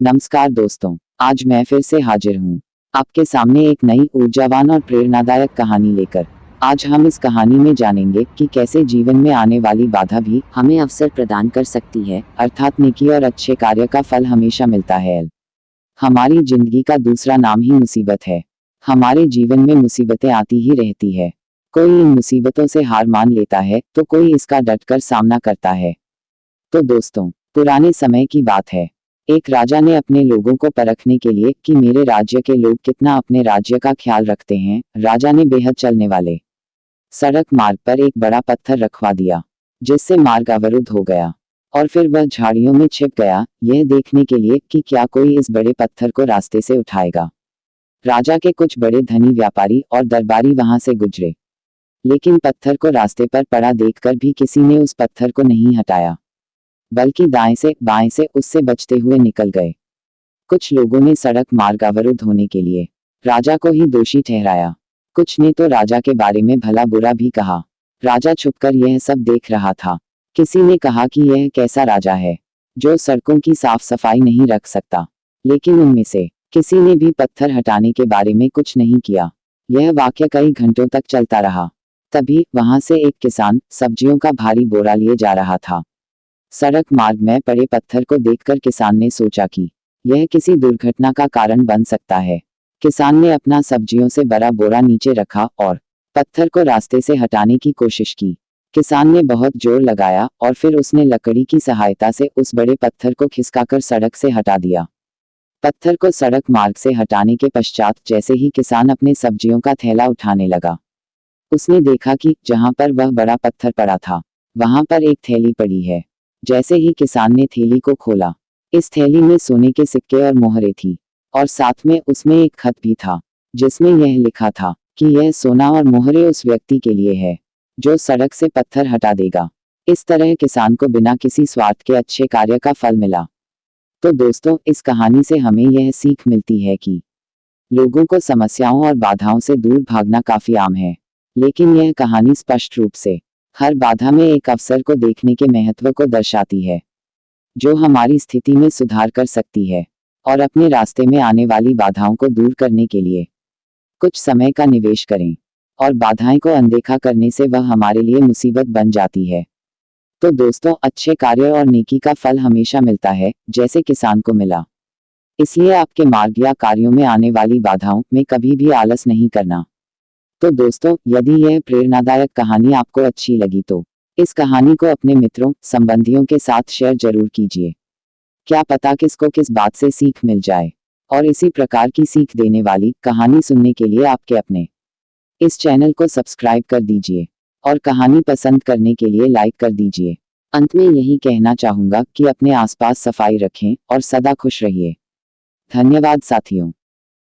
नमस्कार दोस्तों, आज मैं फिर से हाजिर हूँ आपके सामने एक नई ऊर्जावान और प्रेरणादायक कहानी लेकर। आज हम इस कहानी में जानेंगे कि कैसे जीवन में आने वाली बाधा भी हमें अवसर प्रदान कर सकती है, अर्थात नेकी और अच्छे कार्य का फल हमेशा मिलता है। हमारी जिंदगी का दूसरा नाम ही मुसीबत है। हमारे जीवन में मुसीबतें आती ही रहती है। कोई इन मुसीबतों से हार मान लेता है तो कोई इसका डटकर सामना करता है। तो दोस्तों, पुराने समय की बात है। एक राजा ने अपने लोगों को परखने के लिए कि मेरे राज्य के लोग कितना अपने राज्य का ख्याल रखते हैं, राजा ने बेहद चलने वाले सड़क मार्ग पर एक बड़ा पत्थर रखवा दिया, जिससे मार्ग अवरुद्ध हो गया। और फिर वह झाड़ियों में छिप गया, यह देखने के लिए कि क्या कोई इस बड़े पत्थर को रास्ते से उठाएगा। राजा के कुछ बड़े धनी व्यापारी और दरबारी वहां से गुजरे, लेकिन पत्थर को रास्ते पर पड़ा देखकर भी किसी ने उस पत्थर को नहीं हटाया, बल्कि दाएं से बाएं से उससे बचते हुए निकल गए। कुछ लोगों ने सड़क मार्ग अवरुद्ध होने के लिए राजा को ही दोषी ठहराया। कुछ ने तो राजा के बारे में भला बुरा भी कहा। राजा छुपकर यह सब देख रहा था। किसी ने कहा कि यह कैसा राजा है जो सड़कों की साफ सफाई नहीं रख सकता, लेकिन उनमें से किसी ने भी पत्थर हटाने के बारे में कुछ नहीं किया। यह वाक्य कई घंटों तक चलता रहा। तभी वहां से एक किसान सब्जियों का भारी बोरा लिए जा रहा था। सड़क मार्ग में पड़े पत्थर को देखकर किसान ने सोचा कि यह किसी दुर्घटना का कारण बन सकता है। किसान ने अपना सब्जियों से भरा बोरा नीचे रखा और पत्थर को रास्ते से हटाने की कोशिश की। किसान ने बहुत जोर लगाया और फिर उसने लकड़ी की सहायता से उस बड़े पत्थर को खिसकाकर सड़क से हटा दिया। पत्थर को सड़क मार्ग से हटाने के पश्चात जैसे ही किसान अपने सब्जियों का थैला उठाने लगा, उसने देखा कि जहां पर वह बड़ा पत्थर पड़ा था, वहां पर एक थैली पड़ी है। जैसे ही किसान ने थैली को खोला, इस थैली में सोने के सिक्के और मोहरें थी, और साथ में उसमें एक खत भी था, जिसमें यह लिखा था कि यह सोना और मोहरें उस व्यक्ति के लिए है जो सड़क से पत्थर हटा देगा। इस तरह किसान को बिना किसी स्वार्थ के अच्छे कार्य का फल मिला। तो दोस्तों, इस कहानी से हमें यह सीख मिलती है कि लोगों को समस्याओं और बाधाओं से दूर भागना काफी आम है, लेकिन यह कहानी स्पष्ट रूप से हर बाधा में एक अवसर को देखने के महत्व को दर्शाती है, जो हमारी स्थिति में सुधार कर सकती है। और अपने रास्ते में आने वाली बाधाओं को दूर करने के लिए कुछ समय का निवेश करें, और बाधाएं को अनदेखा करने से वह हमारे लिए मुसीबत बन जाती है। तो दोस्तों, अच्छे कार्य और नेकी का फल हमेशा मिलता है, जैसे किसान को मिला। इसलिए आपके मार्ग या कार्यों में आने वाली बाधाओं में कभी भी आलस नहीं करना। तो दोस्तों, यदि यह प्रेरणादायक कहानी आपको अच्छी लगी तो इस कहानी को अपने मित्रों, संबंधियों के साथ शेयर जरूर कीजिए। क्या पता किसको किस बात से सीख मिल जाए। और इसी प्रकार की सीख देने वाली कहानी सुनने के लिए आपके अपने इस चैनल को सब्सक्राइब कर दीजिए, और कहानी पसंद करने के लिए लाइक कर दीजिए। अंत में यही कहना चाहूंगा कि अपने आसपास सफाई रखें और सदा खुश रहिए। धन्यवाद साथियों।